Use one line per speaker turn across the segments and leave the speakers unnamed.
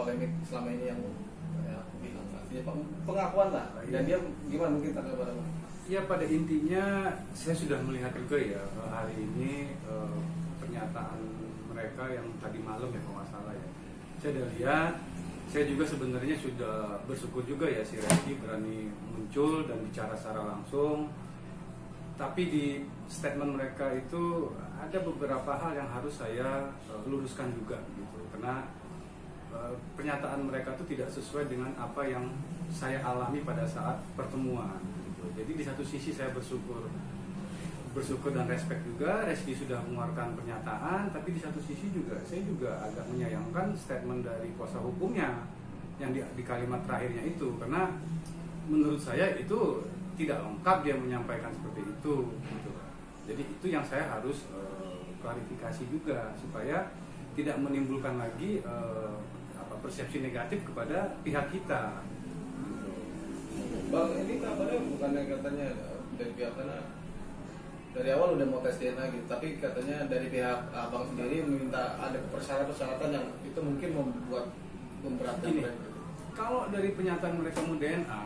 polemik selama ini yang aku bilang, artinya pengakuan lah. Dan dia gimana mungkin tanggapan apa?
Ya pada intinya saya sudah melihat juga ya hari ini pernyataan mereka yang tadi malam ya kalau nggak salah ya. Saya sudah lihat, saya juga sebenarnya sudah bersyukur juga ya si Reski berani muncul dan bicara secara langsung. Tapi di statement mereka itu ada beberapa hal yang harus saya luruskan juga gitu. Karena pernyataan mereka itu tidak sesuai dengan apa yang saya alami pada saat pertemuan. Jadi di satu sisi saya bersyukur dan respect juga Reski sudah mengeluarkan pernyataan, tapi di satu sisi juga saya juga agak menyayangkan statement dari kuasa hukumnya yang di kalimat terakhirnya itu, karena menurut saya itu tidak lengkap dia menyampaikan seperti itu gitu. Jadi itu yang saya harus klarifikasi juga supaya tidak menimbulkan lagi persepsi negatif kepada pihak kita.
Bang, ini kabarnya bukannya katanya dari pihak mana dari awal udah mau tes DNA gitu, tapi katanya dari pihak abang sendiri meminta ada persyaratan yang itu mungkin membuat memberatkan mereka.
Kalau dari pernyataan mereka mau DNA,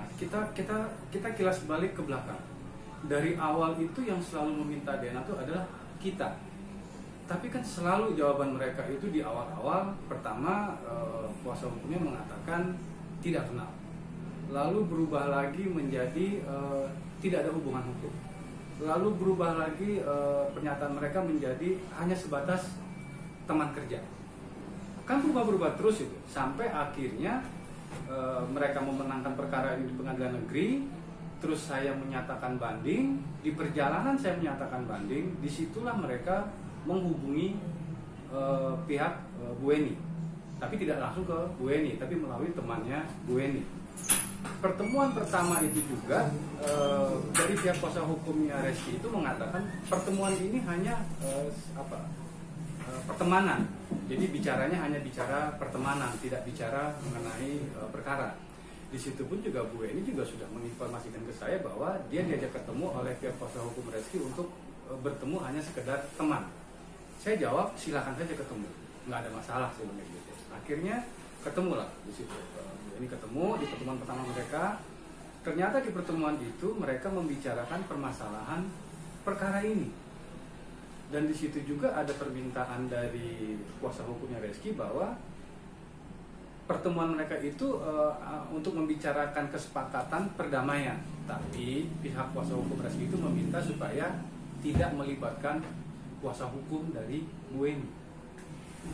kita kilas balik ke belakang. Dari awal itu yang selalu meminta DNA itu adalah kita. Tapi kan selalu jawaban mereka itu di awal-awal pertama kuasa hukumnya mengatakan tidak kenal. Lalu berubah lagi menjadi tidak ada hubungan hukum. Lalu berubah lagi pernyataan mereka menjadi hanya sebatas teman kerja. Kan berubah-berubah terus itu sampai akhirnya mereka memenangkan perkara ini di pengadilan negeri. Terus saya menyatakan banding. Di perjalanan saya menyatakan banding. Disitulah mereka menghubungi pihak Bu Eni. Tapi tidak langsung ke Bu Eni, tapi melalui temannya Bu Eni. Pertemuan pertama itu juga dari pihak kuasa hukumnya Reski itu mengatakan pertemuan ini hanya pertemanan. Jadi bicaranya hanya bicara pertemanan, tidak bicara mengenai perkara. Di situ pun juga Bu Eni juga sudah menginformasikan ke saya bahwa dia diajak ketemu oleh pihak kuasa hukum Reski untuk bertemu hanya sekedar teman. Saya jawab silakan saja ketemu, nggak ada masalah sebenarnya gitu. Akhirnya ketemulah di situ. Ini ketemu di pertemuan pertama mereka. Ternyata di pertemuan itu mereka membicarakan permasalahan perkara ini. Dan di situ juga ada permintaan dari kuasa hukumnya Reski bahwa pertemuan mereka itu untuk membicarakan kesepakatan perdamaian. Tapi pihak kuasa hukum Reski itu meminta supaya tidak melibatkan kuasa hukum dari Bu Eni.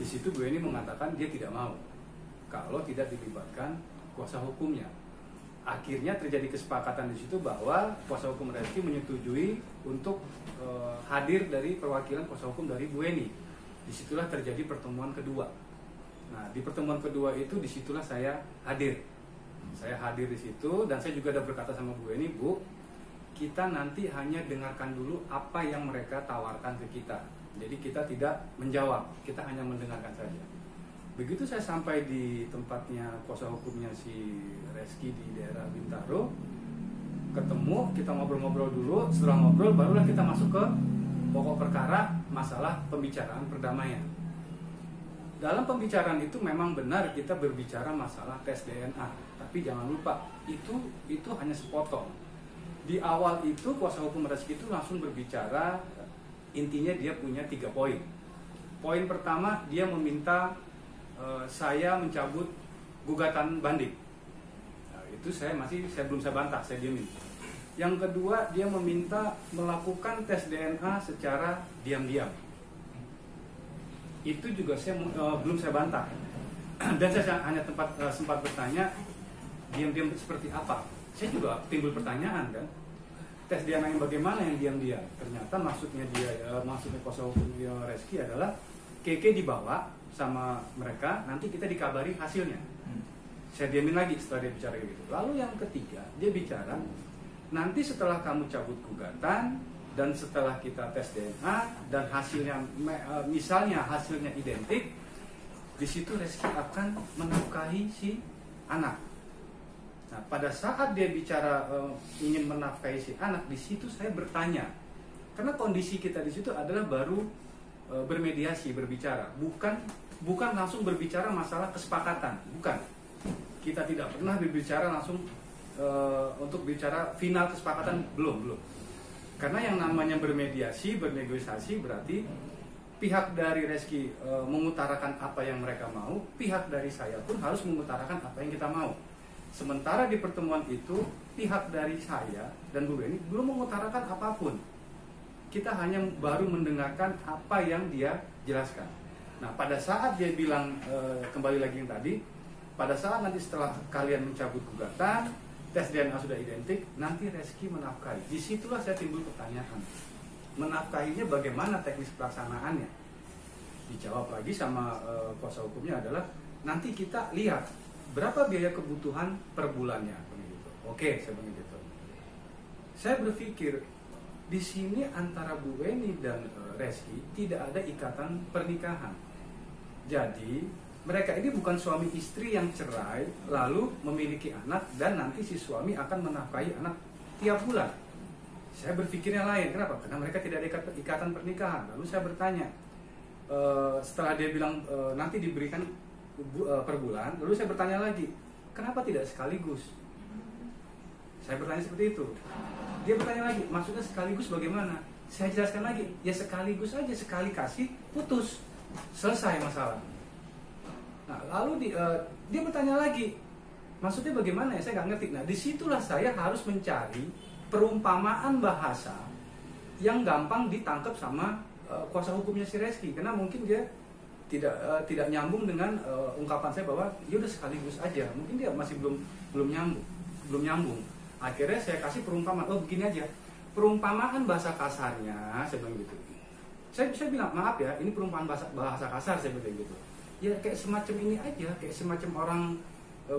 Di situ Bu Eni mengatakan dia tidak mau kalau tidak dilibatkan kuasa hukumnya. Akhirnya terjadi kesepakatan di situ bahwa kuasa hukum Reski menyetujui untuk hadir dari perwakilan kuasa hukum dari Bu Eni. Disitulah terjadi pertemuan kedua. Nah, di pertemuan kedua itu disitulah saya hadir. Saya hadir di situ dan saya juga ada berkata sama Bu Eni, Bu, kita nanti hanya dengarkan dulu apa yang mereka tawarkan ke kita. Jadi kita tidak menjawab, kita hanya mendengarkan saja. Begitu saya sampai di tempatnya kuasa hukumnya si Reski di daerah Bintaro, ketemu, kita ngobrol-ngobrol dulu. Setelah ngobrol barulah kita masuk ke pokok perkara, masalah pembicaraan perdamaian. Dalam pembicaraan itu memang benar kita berbicara masalah tes DNA, tapi jangan lupa itu hanya sepotong. Di awal itu kuasa hukum Reski itu langsung berbicara, intinya dia punya 3 poin. Poin pertama, dia meminta saya mencabut gugatan banding. Nah, itu saya belum saya bantah, saya diamin. Yang kedua, dia meminta melakukan tes DNA secara diam-diam. Itu juga saya belum saya bantah. Dan saya hanya sempat bertanya, diam-diam seperti apa? Saya juga timbul pertanyaan kan. Tes DNA yang bagaimana yang diam-diam? Ternyata maksudnya kuasa hukum Reski adalah Keke dibawa sama mereka, nanti kita dikabari hasilnya. Saya diamin lagi setelah dia bicara gitu. Lalu yang ketiga, dia bicara nanti setelah kamu cabut gugatan dan setelah kita tes DNA dan hasilnya misalnya hasilnya identik, di situ Reski akan menafkahi si anak. Nah, pada saat dia bicara ingin menafkahi si anak, di situ saya bertanya, karena kondisi kita di situ adalah baru bermediasi, berbicara, bukan bukan langsung berbicara masalah kesepakatan, bukan. Kita tidak pernah berbicara langsung untuk bicara final kesepakatan, belum. Karena yang namanya bermediasi, bernegosiasi berarti pihak dari Reski mengutarakan apa yang mereka mau, pihak dari saya pun harus mengutarakan apa yang kita mau. Sementara di pertemuan itu pihak dari saya dan Bu Beni belum mengutarakan apapun. Kita hanya baru mendengarkan apa yang dia jelaskan. Nah, pada saat dia bilang kembali lagi yang tadi, pada saat nanti setelah kalian mencabut gugatan, tes DNA sudah identik, nanti Reski menafkahi. Disitulah saya timbul pertanyaan, menafkahinya bagaimana teknis pelaksanaannya? Dijawab lagi sama kuasa hukumnya adalah nanti kita lihat berapa biaya kebutuhan per bulannya, begitu. Oke, saya begitu. Saya berpikir di sini antara Bu Weni dan Reski tidak ada ikatan pernikahan. Jadi mereka ini bukan suami istri yang cerai lalu memiliki anak dan nanti si suami akan menafkahi anak tiap bulan. Saya berpikirnya lain. Kenapa? Karena mereka tidak ada ikatan pernikahan. Lalu saya bertanya, setelah dia bilang nanti diberikan per bulan, lalu saya bertanya lagi, kenapa tidak sekaligus? Saya bertanya seperti itu. Dia bertanya lagi, maksudnya sekaligus bagaimana? Saya jelaskan lagi, ya sekaligus aja, sekali kasih, putus, selesai masalah. Nah, lalu dia bertanya lagi, maksudnya bagaimana ya? Saya nggak ngerti. Nah, disitulah saya harus mencari perumpamaan bahasa yang gampang ditangkap sama kuasa hukumnya si Reski, karena mungkin dia tidak nyambung dengan ungkapan saya bahwa ya udah sekaligus aja. Mungkin dia masih belum nyambung. Akhirnya saya kasih perumpamaan, begini aja, perumpamaan bahasa kasarnya, saya bilang gitu. Saya bilang, maaf ya, ini perumpamaan bahasa kasar, saya bilang gitu. Ya kayak semacam ini aja, kayak semacam orang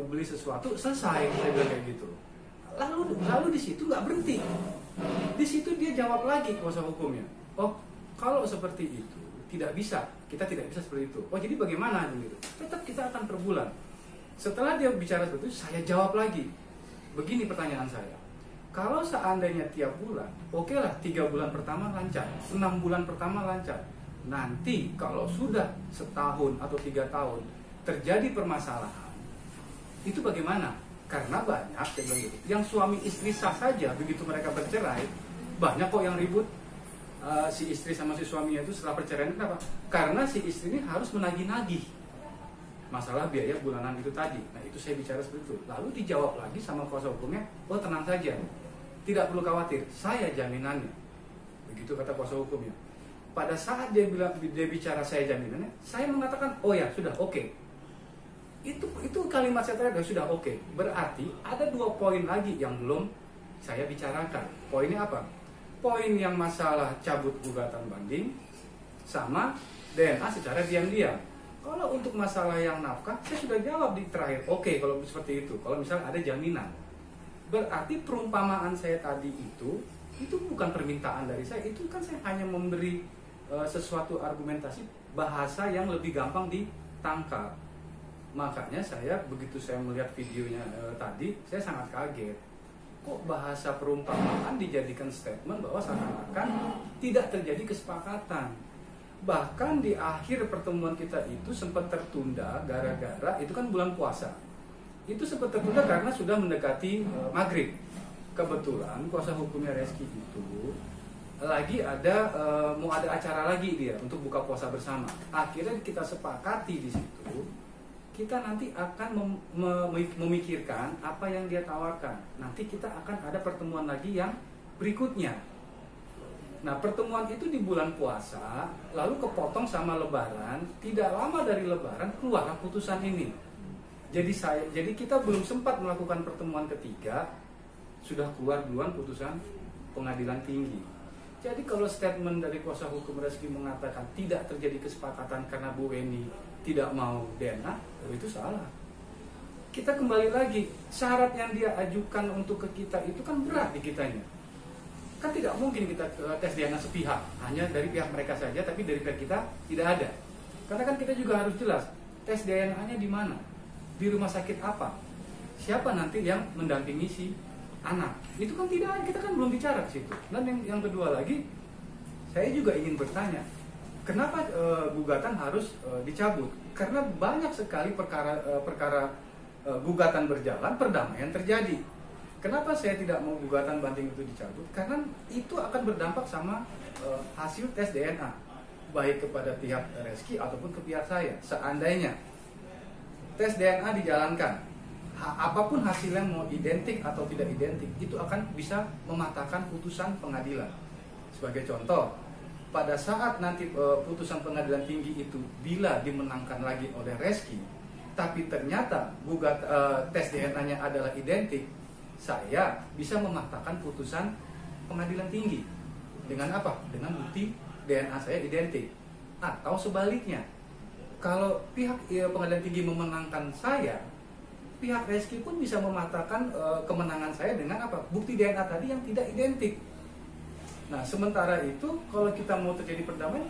beli sesuatu, selesai, saya bilang kayak gitu. Lalu di situ nggak berhenti. Di situ dia jawab lagi kuasa hukumnya. Oh, kalau seperti itu tidak bisa, kita tidak bisa seperti itu. Oh, jadi bagaimana gitu? Tetap kita akan per bulan. Setelah dia bicara seperti itu, saya jawab lagi. Begini pertanyaan saya, kalau seandainya tiap bulan, oke lah 3 bulan pertama lancar, 6 bulan pertama lancar. Nanti kalau sudah setahun atau 3 tahun terjadi permasalahan, itu bagaimana? Karena banyak, saya bilang gitu, yang suami istri sah saja, begitu mereka bercerai, banyak kok yang ribut. Si istri sama si suaminya itu setelah perceraian, kenapa? Karena si istri ini harus menagih-nagih masalah biaya bulanan itu tadi. Nah, itu saya bicara seperti itu. Lalu dijawab lagi sama kuasa hukumnya, oh tenang saja, tidak perlu khawatir, saya jaminannya. Begitu kata kuasa hukumnya. Pada saat dia bicara saya jaminannya, saya mengatakan, oh ya sudah, oke. Itu kalimat saya terakhir, sudah oke. Berarti ada 2 poin lagi yang belum saya bicarakan. Poinnya apa? Poin yang masalah cabut gugatan banding sama DNA secara diam-diam. Kalau untuk masalah yang nafkah, saya sudah jawab di terakhir. Oke, kalau seperti itu. Kalau misalnya ada jaminan, berarti perumpamaan saya tadi itu bukan permintaan dari saya. Itu kan saya hanya memberi sesuatu argumentasi bahasa yang lebih gampang ditangkap. Makanya begitu saya melihat videonya tadi, saya sangat kaget. Kok bahasa perumpamaan dijadikan statement bahwa seakan-akan tidak terjadi kesepakatan. Bahkan di akhir pertemuan kita itu sempat tertunda gara-gara itu kan bulan puasa. Itu sempat tertunda karena sudah mendekati maghrib. Kebetulan kuasa hukumnya Reski itu lagi mau ada acara lagi dia untuk buka puasa bersama. Akhirnya kita sepakati di situ, kita nanti akan memikirkan apa yang dia tawarkan. Nanti kita akan ada pertemuan lagi yang berikutnya. Nah, pertemuan itu di bulan puasa, lalu kepotong sama lebaran. Tidak lama dari lebaran keluarlah putusan ini. Jadi kita belum sempat melakukan pertemuan ketiga, sudah keluar duluan putusan pengadilan tinggi. Jadi kalau statement dari kuasa hukum Reski mengatakan tidak terjadi kesepakatan karena Bu Weni tidak mau DNA, itu salah. Kita kembali lagi, syarat yang dia ajukan untuk ke kita itu kan berat di kitanya. Kan tidak mungkin kita tes DNA sepihak, hanya dari pihak mereka saja, tapi dari pihak kita tidak ada. Karena kan kita juga harus jelas, tes DNA-nya di mana, di rumah sakit apa, siapa nanti yang mendampingi si anak. Itu kan tidak ada, kita kan belum bicara ke situ. Dan yang kedua lagi, saya juga ingin bertanya, kenapa gugatan harus dicabut? Karena banyak sekali perkara gugatan berjalan, perdamaian terjadi. Kenapa saya tidak mau gugatan banding itu dicabut? Karena itu akan berdampak sama hasil tes DNA, baik kepada pihak Reski ataupun ke pihak saya. Seandainya tes DNA dijalankan, apapun hasilnya mau identik atau tidak identik, itu akan bisa mematahkan putusan pengadilan. Sebagai contoh, pada saat nanti putusan pengadilan tinggi itu bila dimenangkan lagi oleh Reski, tapi ternyata tes DNA-nya adalah identik, saya bisa mematahkan putusan pengadilan tinggi. Dengan apa? Dengan bukti DNA saya identik. Atau sebaliknya, kalau pihak pengadilan tinggi memenangkan saya, pihak Reski pun bisa mematahkan kemenangan saya dengan apa? Bukti DNA tadi yang tidak identik. Nah, sementara itu kalau kita mau terjadi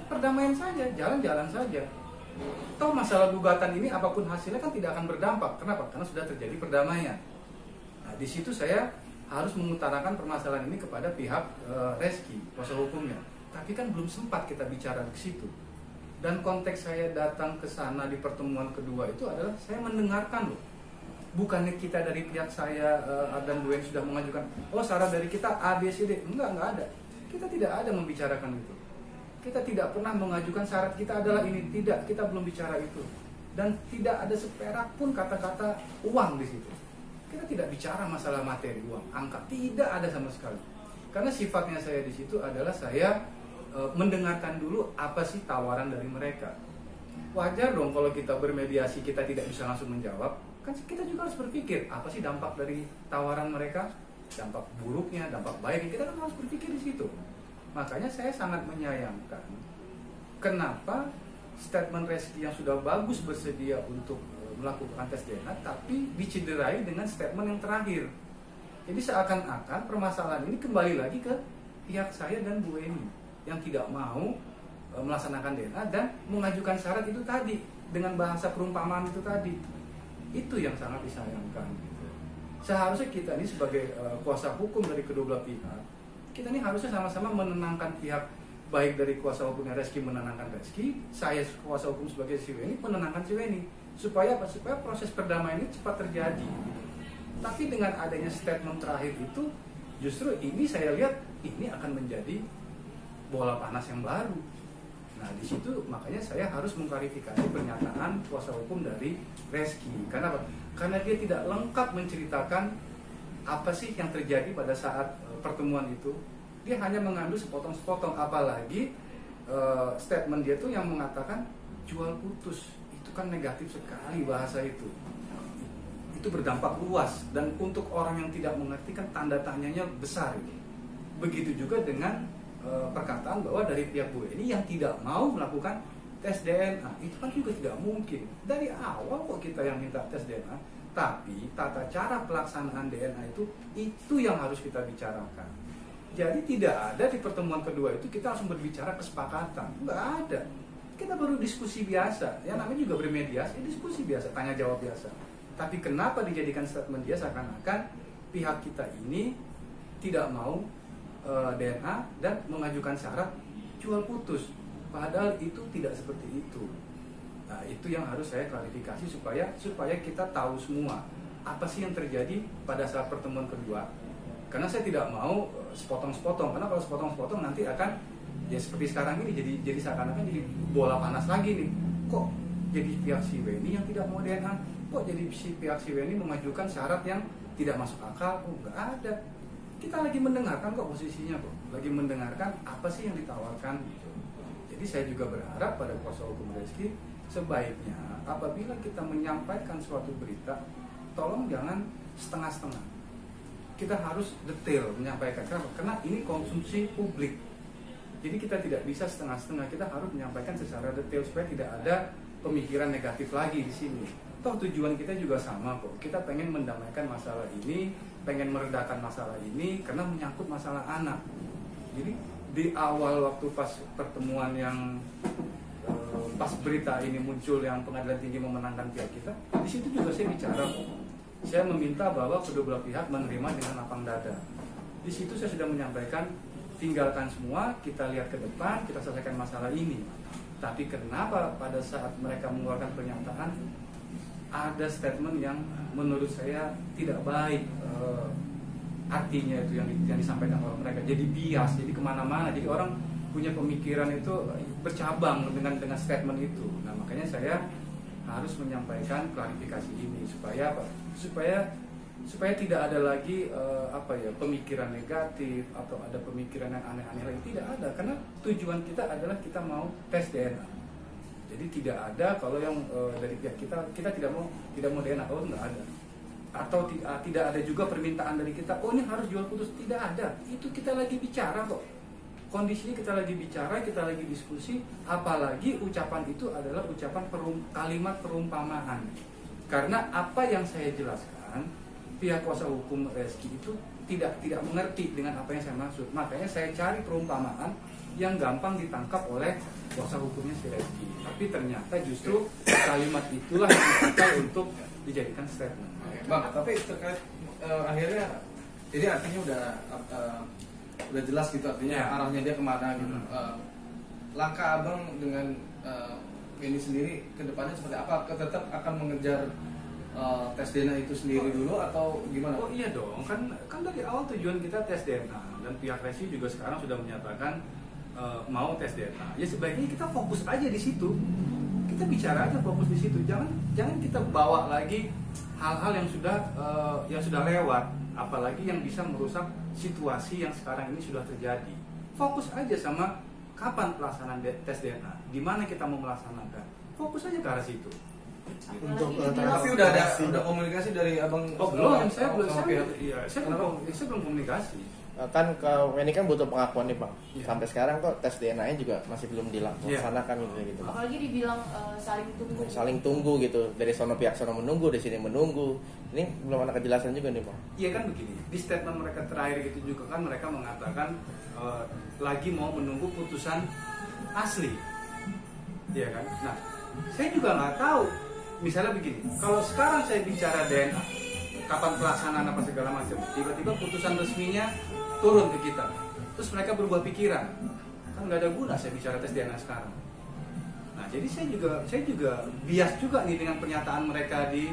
perdamaian saja, jalan-jalan saja. Toh masalah gugatan ini apapun hasilnya kan tidak akan berdampak. Kenapa? Karena sudah terjadi perdamaian. Nah, di situ saya harus mengutarakan permasalahan ini kepada pihak Reski, kuasa hukumnya. Tapi kan belum sempat kita bicara di situ. Dan konteks saya datang ke sana di pertemuan kedua itu adalah saya mendengarkan loh. Bukannya kita dari pihak saya dan Bu En sudah mengajukan, oh syarat dari kita A, B, C, D. Enggak ada. Kita tidak ada membicarakan itu. Kita tidak pernah mengajukan syarat kita adalah ini. Tidak, kita belum bicara itu. Dan tidak ada seperak pun kata-kata uang di situ. Kita tidak bicara masalah materi uang, angka, tidak ada sama sekali. Karena sifatnya saya di situ adalah saya mendengarkan dulu apa sih tawaran dari mereka. Wajar dong kalau kita bermediasi kita tidak bisa langsung menjawab. Kan kita juga harus berpikir apa sih dampak dari tawaran mereka, dampak buruknya, dampak baiknya, kita kan harus berpikir di situ. Makanya saya sangat menyayangkan kenapa statement Reski yang sudah bagus bersedia untuk melakukan tes DNA tapi dicederai dengan statement yang terakhir. Jadi seakan-akan permasalahan ini kembali lagi ke pihak saya dan Bu Eni yang tidak mau melaksanakan DNA dan mengajukan syarat itu tadi dengan bahasa perumpamaan itu tadi. Itu yang sangat disayangkan gitu. Seharusnya kita ini sebagai kuasa hukum dari kedua belah pihak, kita ini harusnya sama-sama menenangkan pihak, baik dari kuasa hukumnya Reski menenangkan Reski, saya kuasa hukum sebagai si Weni menenangkan si Weni, supaya apa? Supaya proses perdamaian ini cepat terjadi. Tapi dengan adanya statement terakhir itu, justru ini saya lihat ini akan menjadi bola panas yang baru. Nah di situ makanya saya harus mengklarifikasi pernyataan kuasa hukum dari Reski. Karena apa? Karena dia tidak lengkap menceritakan apa sih yang terjadi pada saat pertemuan itu. Dia hanya mengambil sepotong-sepotong, apalagi statement dia tuh yang mengatakan jual putus. Itu kan negatif sekali bahasa itu. Itu berdampak luas dan untuk orang yang tidak mengerti kan tanda tanyanya besar. Begitu juga dengan perkataan bahwa dari pihak Bu Eni yang tidak mau melakukan tes DNA, itu kan juga tidak mungkin. Dari awal kok kita yang minta tes DNA, tapi tata cara pelaksanaan DNA itu yang harus kita bicarakan. Jadi tidak ada di pertemuan kedua itu kita langsung berbicara kesepakatan, nggak ada. Kita baru diskusi biasa, yang namanya juga bermediasi, diskusi biasa, tanya jawab biasa. Tapi kenapa dijadikan statement dia seakan-akan pihak kita ini tidak mau DNA dan mengajukan syarat jual putus, padahal itu tidak seperti itu. Nah itu yang harus saya klarifikasi supaya kita tahu semua apa sih yang terjadi pada saat pertemuan kedua. Karena saya tidak mau sepotong-sepotong, karena kalau sepotong-sepotong nanti akan ya seperti sekarang ini jadi seakan-akan jadi bola panas lagi nih. Kok jadi pihak si Weni yang tidak mau DNA? Kok jadi pihak si Weni memajukan syarat yang tidak masuk akal? Oh nggak ada. Kita lagi mendengarkan kok posisinya kok, lagi mendengarkan apa sih yang ditawarkan gitu. Jadi saya juga berharap pada kuasa hukum Reski sebaiknya apabila kita menyampaikan suatu berita, tolong jangan setengah-setengah. Kita harus detail menyampaikan karena ini konsumsi publik. Jadi kita tidak bisa setengah-setengah, kita harus menyampaikan secara detail supaya tidak ada pemikiran negatif lagi di sini. Toh tujuan kita juga sama kok. Kita pengen mendamaikan masalah ini, pengen meredakan masalah ini karena menyangkut masalah anak. Jadi di awal waktu pas pertemuan yang pas berita ini muncul yang pengadilan tinggi memenangkan pihak kita, di situ juga saya bicara kok. Saya meminta bahwa kedua belah pihak menerima dengan lapang dada. Di situ saya sudah menyampaikan tinggalkan semua, kita lihat ke depan, kita selesaikan masalah ini. Tapi kenapa pada saat mereka mengeluarkan pernyataan ada statement yang menurut saya tidak baik, artinya itu yang disampaikan oleh mereka, jadi bias, jadi kemana-mana, jadi orang punya pemikiran itu bercabang dengan statement itu. Nah makanya saya harus menyampaikan klarifikasi ini supaya apa? Supaya tidak ada lagi pemikiran negatif atau ada pemikiran yang aneh-aneh lagi. Tidak ada, karena tujuan kita adalah kita mau tes DNA. Jadi tidak ada kalau yang dari pihak kita tidak mau DNA, oh nggak ada. Atau tidak ada juga permintaan dari kita, oh ini harus jual putus, tidak ada. Itu kita lagi bicara kok. Kondisinya kita lagi bicara, kita lagi diskusi, apalagi ucapan itu adalah ucapan kalimat perumpamaan. Karena apa yang saya jelaskan, pihak kuasa hukum Reski itu tidak mengerti dengan apa yang saya maksud. Makanya saya cari perumpamaan yang gampang ditangkap oleh kuasa hukumnya si Reski. Tapi ternyata justru kalimat itulah yang dipakai untuk dijadikan statement.
Bang, tapi terkait akhirnya, jadi artinya udah jelas gitu artinya
ya,
arahnya dia kemana gitu. Langkah abang dengan ini sendiri ke depannya seperti apa? Tetap akan mengejar tes DNA itu sendiri dulu atau gimana?
Oh iya dong, kan dari awal tujuan kita tes DNA dan pihak Resi juga sekarang sudah menyatakan mau tes DNA. Ya sebaiknya kita fokus aja di situ. Kita bicara aja fokus di situ. Jangan kita bawa lagi hal-hal yang sudah lewat, apalagi yang bisa merusak situasi yang sekarang ini sudah terjadi. Fokus aja sama kapan pelaksanaan tes DNA, di mana kita mau melaksanakan. Fokus aja ke arah situ.
Tapi udah ada komunikasi dari abang?
Oh belum, saya belum komunikasi.
Kan ini kan butuh pengakuan nih bang.
Ya.
Sampai sekarang kok tes DNA-nya juga masih belum dilaksanakan gitu.
Apalagi dibilang
saling tunggu gitu. Dari pihak sono menunggu, di sini menunggu. Ini belum ada kejelasan juga nih bang.
Iya kan begini. Di statement mereka terakhir itu juga kan mereka mengatakan lagi mau menunggu putusan asli. Iya kan. Nah, saya juga nggak tahu. Misalnya begini, kalau sekarang saya bicara DNA, kapan pelaksanaan apa segala macam, tiba-tiba putusan resminya turun ke kita, terus mereka berubah pikiran, kan nggak ada guna saya bicara tes DNA sekarang. Nah jadi saya juga bias juga nih dengan pernyataan mereka di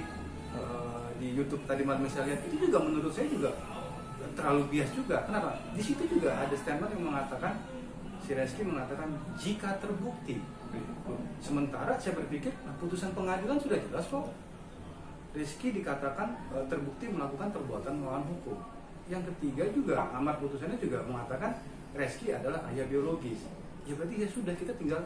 YouTube tadi malam saya lihat, itu juga menurut saya juga terlalu bias juga. Kenapa? Di situ juga ada statement yang mengatakan, si Reski mengatakan jika terbukti. Sementara saya berpikir putusan pengadilan sudah jelas kok. Reski dikatakan terbukti melakukan perbuatan melawan hukum. Yang ketiga juga amar putusannya juga mengatakan Reski adalah ayah biologis. Ya berarti ya sudah, kita tinggal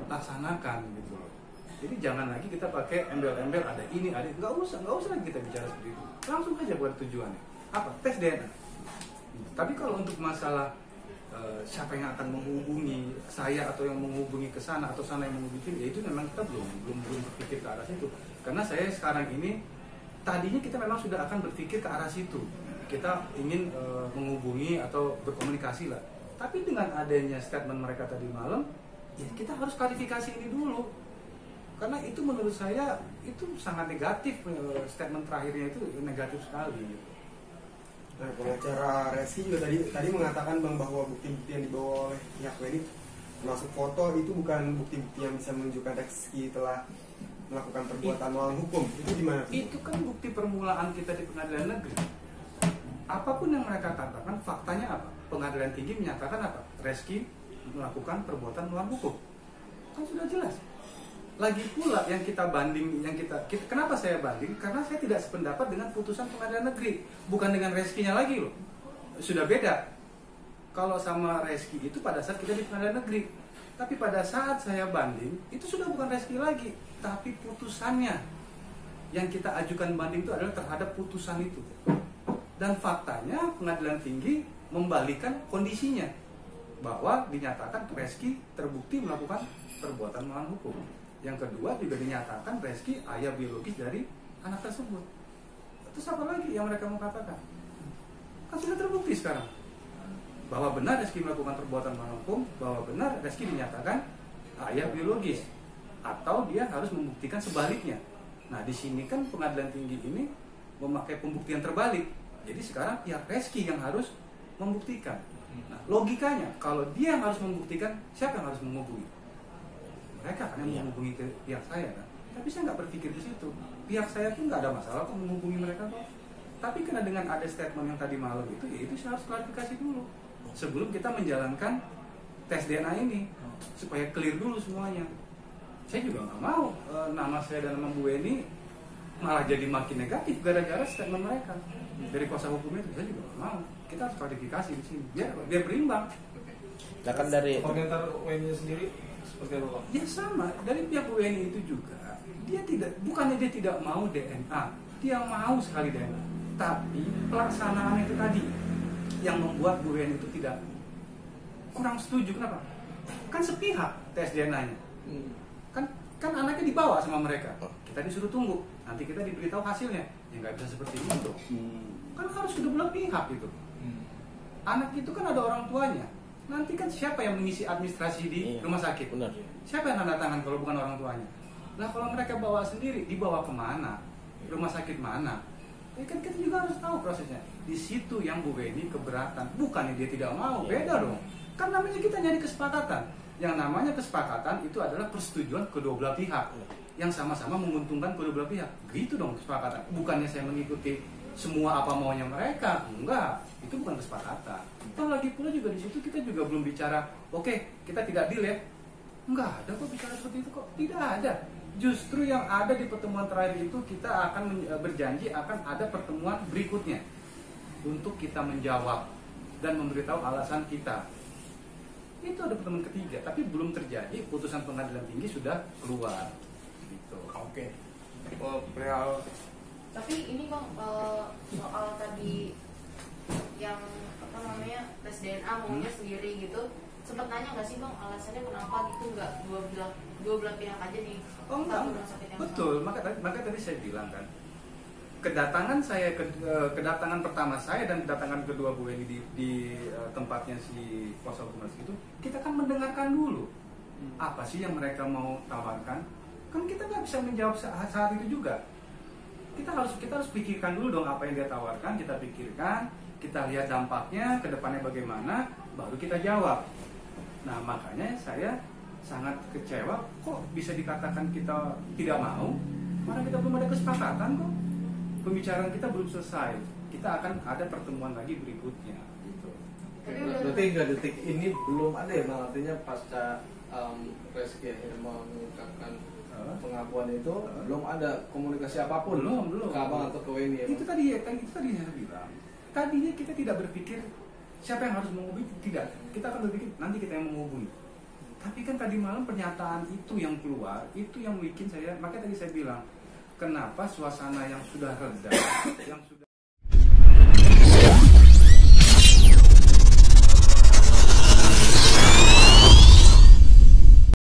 laksanakan gitu loh. Jadi jangan lagi kita pakai embel-embel ada ini ada, nggak usah lagi kita bicara seperti itu. Langsung aja buat tujuannya apa? Tes DNA. Tapi kalau untuk masalah siapa yang akan menghubungi saya atau yang menghubungi ke sana atau sana yang menghubungi, ya itu memang kita belum berpikir ke arah situ. Karena saya sekarang ini tadinya kita memang sudah akan berpikir ke arah situ. Kita ingin menghubungi atau berkomunikasi lah. Tapi dengan adanya statement mereka tadi malam, ya kita harus klarifikasi ini dulu. Karena itu menurut saya itu sangat negatif, statement terakhirnya itu negatif sekali.
Nah, pengacara Reski juga tadi mengatakan bang bahwa bukti-bukti yang dibawa oleh pihak WNI termasuk foto itu bukan bukti-bukti yang bisa menunjukkan Reski telah melakukan perbuatan melawan hukum. Itu gimana?
Itu kan bukti permulaan kita di pengadilan negeri. Apapun yang mereka katakan, faktanya apa? Pengadilan tinggi menyatakan apa? Reski melakukan perbuatan melawan hukum. Kan sudah jelas. Lagi pula yang kita banding, kenapa saya banding? Karena saya tidak sependapat dengan putusan pengadilan negeri, bukan dengan Reskinya lagi loh. Sudah beda. Kalau sama Reski itu pada saat kita di pengadilan negeri, tapi pada saat saya banding itu sudah bukan Reski lagi, tapi putusannya. Yang kita ajukan banding itu adalah terhadap putusan itu. Dan faktanya pengadilan tinggi membalikan kondisinya, bahwa dinyatakan Reski terbukti melakukan perbuatan melawan hukum. Yang kedua juga dinyatakan Reski ayah biologis dari anak tersebut. Terus apa lagi yang mereka mau katakan? Kan sudah terbukti sekarang bahwa benar Reski melakukan perbuatan melawan hukum, bahwa benar Reski dinyatakan ayah biologis, atau dia harus membuktikan sebaliknya. Nah di sini kan pengadilan tinggi ini memakai pembuktian terbalik. Jadi sekarang pihak Reski yang harus membuktikan. Nah, logikanya kalau dia yang harus membuktikan, siapa yang harus menghubungi? mereka kan yang
Iya.
menghubungi ke pihak saya kan. Tapi saya nggak berpikir di situ. Pihak saya pun nggak ada masalah kok menghubungi mereka kok. Tapi karena dengan ada statement yang tadi malam itu, ya itu saya harus klarifikasi dulu sebelum kita menjalankan tes DNA ini supaya clear dulu semuanya. Saya juga nggak mau nama saya dan nama Bu Eni malah jadi makin negatif gara-gara statement mereka dari kuasa hukum itu. Saya juga nggak mau. Kita harus klarifikasi di sini biar berimbang.
Nah kan dari
Komentar WNI sendiri seperti apa Bang?
Ya sama, dari pihak Bu Eni itu juga dia tidak, bukannya dia tidak mau DNA, dia mau sekali DNA, tapi pelaksanaan itu tadi yang membuat Bu Eni itu tidak kurang setuju. Kenapa? Kan sepihak tes DNA-nya. Kan anaknya dibawa sama mereka, kita disuruh tunggu, nanti kita diberitahu hasilnya. Ya nggak bisa seperti itu. Kan harus kedua belah pihak itu. Anak itu kan ada orang tuanya. Nanti kan siapa yang mengisi administrasi di
Iya.
rumah sakit?
Benar.
Siapa yang tanda tangan kalau bukan orang tuanya? Nah kalau mereka bawa sendiri, dibawa kemana? Rumah sakit mana? Ya kan kita juga harus tahu prosesnya. Di situ yang Bu Eni keberatan, bukannya dia tidak mau, beda dong. Kan namanya kita nyari kesepakatan. Yang namanya kesepakatan itu adalah persetujuan kedua belah pihak yang sama-sama menguntungkan kedua belah pihak. Gitu dong kesepakatan. Bukannya saya mengikuti semua apa maunya mereka, enggak. Itu bukan kesepakatan. Toh lagi pula juga di situ kita juga belum bicara, oke, kita tidak deal ya. Enggak ada kok bicara seperti itu kok. Tidak ada. Justru yang ada di pertemuan terakhir itu kita akan berjanji akan ada pertemuan berikutnya untuk kita menjawab dan memberitahu alasan kita. Itu ada pertemuan ketiga, tapi belum terjadi. Putusan pengadilan tinggi sudah keluar. Gitu.
Oke. Perihal
Tapi ini Bang, soal tadi yang apa namanya tes DNA maunya sendiri gitu, sempat nanya nggak sih Bang alasannya kenapa gitu nggak dua belah pihak aja nih?
Oh enggak,
Satu rumah sakit yang
betul. Maka tadi saya bilang kan, kedatangan pertama saya dan kedatangan kedua Bu Eni di tempatnya si kuasa hukum itu, kita kan mendengarkan dulu apa sih yang mereka mau tawarkan. Kan kita nggak bisa menjawab saat itu juga. Kita harus pikirkan dulu dong apa yang dia tawarkan. Kita pikirkan, kita lihat dampaknya ke depannya bagaimana, baru kita jawab. Nah makanya saya sangat kecewa kok bisa dikatakan kita tidak mau, karena kita belum ada kesepakatan kok. Pembicaraan kita belum selesai. Kita akan ada pertemuan lagi berikutnya. Gitu.
berarti hingga detik ini belum ada ya Bang, artinya pasca Reski akhirnya mengungkapkan pengakuan itu belum ada komunikasi apapun
Belum.
ke Abang atau ke WNI ya, Bang?
Itu tadi saya bilang. Tadinya kita tidak berpikir siapa yang harus menghubungi, tidak. Kita akan berpikir nanti kita yang menghubungi. Tapi kan tadi malam pernyataan itu yang keluar, itu yang bikin saya, makanya tadi saya bilang, kenapa suasana yang sudah reda, yang sudah